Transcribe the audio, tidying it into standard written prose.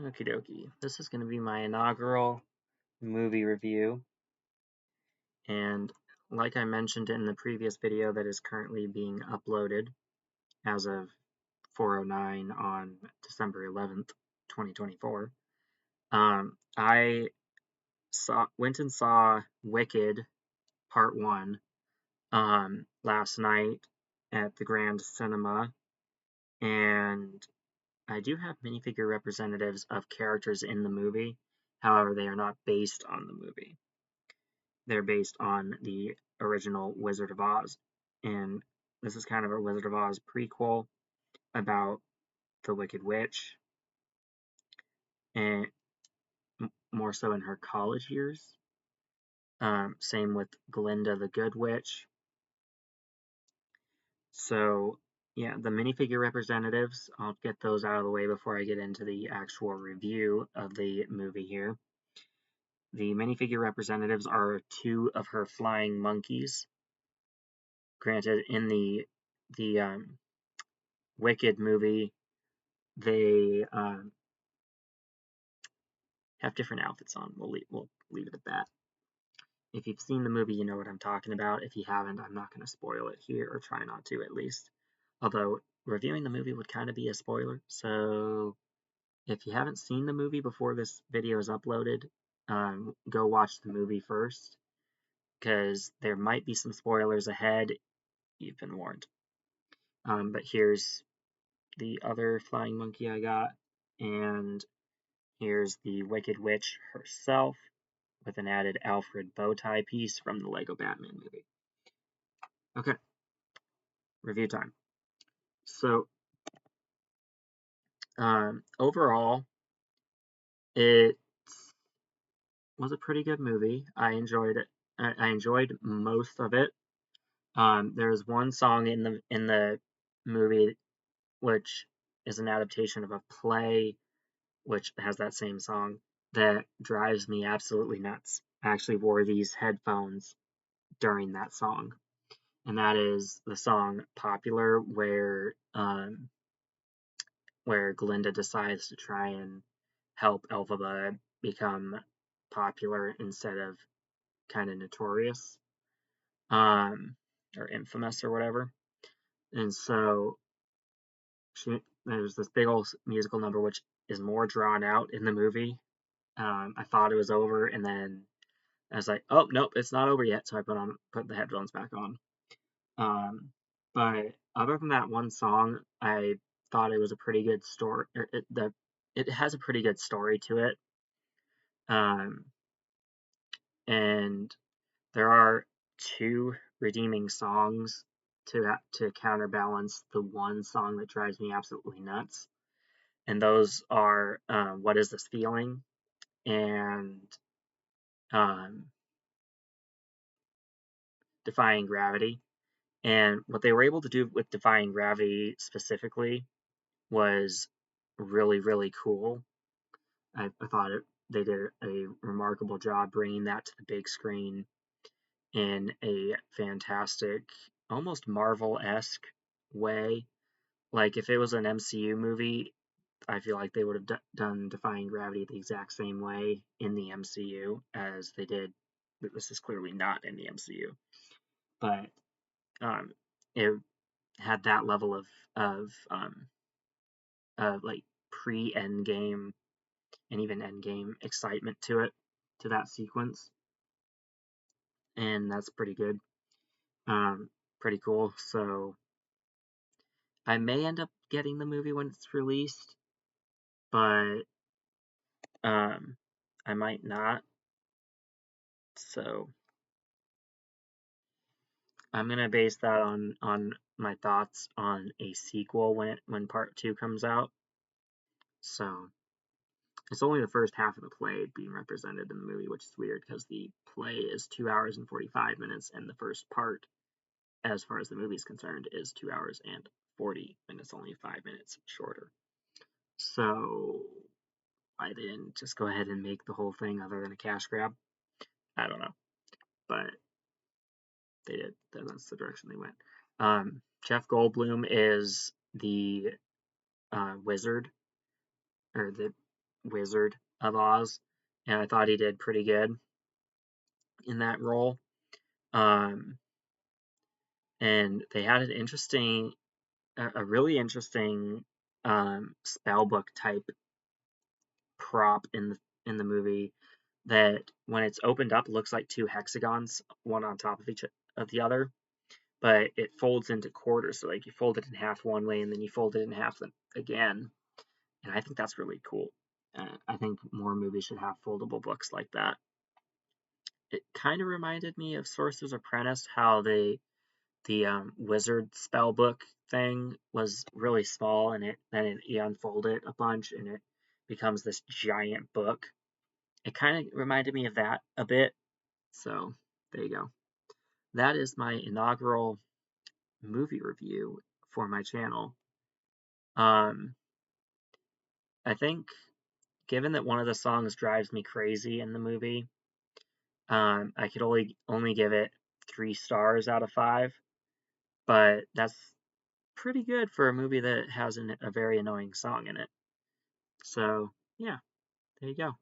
Okie dokie. This is going to be my inaugural movie review. And like I mentioned in the previous video that is currently being uploaded as of 4:09 on December 11th, 2024, I went and saw Wicked Part 1 last night at the Grand Cinema. And I do have minifigure representatives of characters in the movie. However, they are not based on the movie. They're based on the original Wizard of Oz. And this is kind of a Wizard of Oz prequel about the Wicked Witch, and more so in her college years. Same with Glinda the Good Witch. So, yeah, the minifigure representatives, I'll get those out of the way before I get into the actual review of the movie here. The minifigure representatives are two of her flying monkeys. Granted, in the Wicked movie, they have different outfits on. We'll leave it at that. If you've seen the movie, you know what I'm talking about. If you haven't, I'm not going to spoil it here, or try not to at least. Although, reviewing the movie would kind of be a spoiler, so if you haven't seen the movie before this video is uploaded, go watch the movie first, because there might be some spoilers ahead. You've been warned. But here's the other flying monkey I got, and here's the Wicked Witch herself, with an added Alfred bow tie piece from the Lego Batman movie. Okay, review time. So, overall, it was a pretty good movie. I enjoyed it. I enjoyed most of it. There's one song in the movie which is an adaptation of a play which has that same song that drives me absolutely nuts. I actually wore these headphones during that song, and that is the song "Popular," where Glinda decides to try and help Elphaba become popular instead of kind of notorious, or infamous or whatever. And so there's this big old musical number which is more drawn out in the movie. I thought it was over, and then I was like, "Oh nope, it's not over yet." So I put the headphones back on. But other than that one song, I thought it was a pretty good story. It has a pretty good story to it, and there are two redeeming songs to counterbalance the one song that drives me absolutely nuts, and those are "What Is This Feeling" and "Defying Gravity." And what they were able to do with Defying Gravity specifically was really, really cool. I thought they did a remarkable job bringing that to the big screen in a fantastic, almost Marvel-esque way. Like, if it was an MCU movie, I feel like they would have done Defying Gravity the exact same way in the MCU as they did. This is clearly not in the MCU, but it had that level of like pre-Endgame and even Endgame excitement to it, to that sequence, and that's pretty good, pretty cool. So I may end up getting the movie when it's released, but I might not. So I'm gonna base that on my thoughts on a sequel when part 2 comes out. So it's only the first half of the play being represented in the movie, which is weird because the play is 2 hours and 45 minutes, and the first part, as far as the movie is concerned, is 2 hours and 40 minutes, only 5 minutes shorter. So why they didn't just go ahead and make the whole thing other than a cash grab, I don't know. But they did. That's the direction they went. Jeff Goldblum is the wizard, or Wizard of Oz, and I thought he did pretty good in that role. Um, and they had a really interesting spell book type prop in the movie that when it's opened up looks like two hexagons, one on top of each of the other, but it folds into quarters. So like you fold it in half one way and then you fold it in half again. And I think that's really cool. I think more movies should have foldable books like that. It kind of reminded me of Sorcerer's Apprentice, how the wizard spell book thing was really small, and you unfold it a bunch and it becomes this giant book. It kind of reminded me of that a bit. So there you go. That is my inaugural movie review for my channel. Um, I think given that one of the songs drives me crazy in the movie, I could only give it 3 stars out of 5, but that's pretty good for a movie that has a very annoying song in it. So yeah, there you go.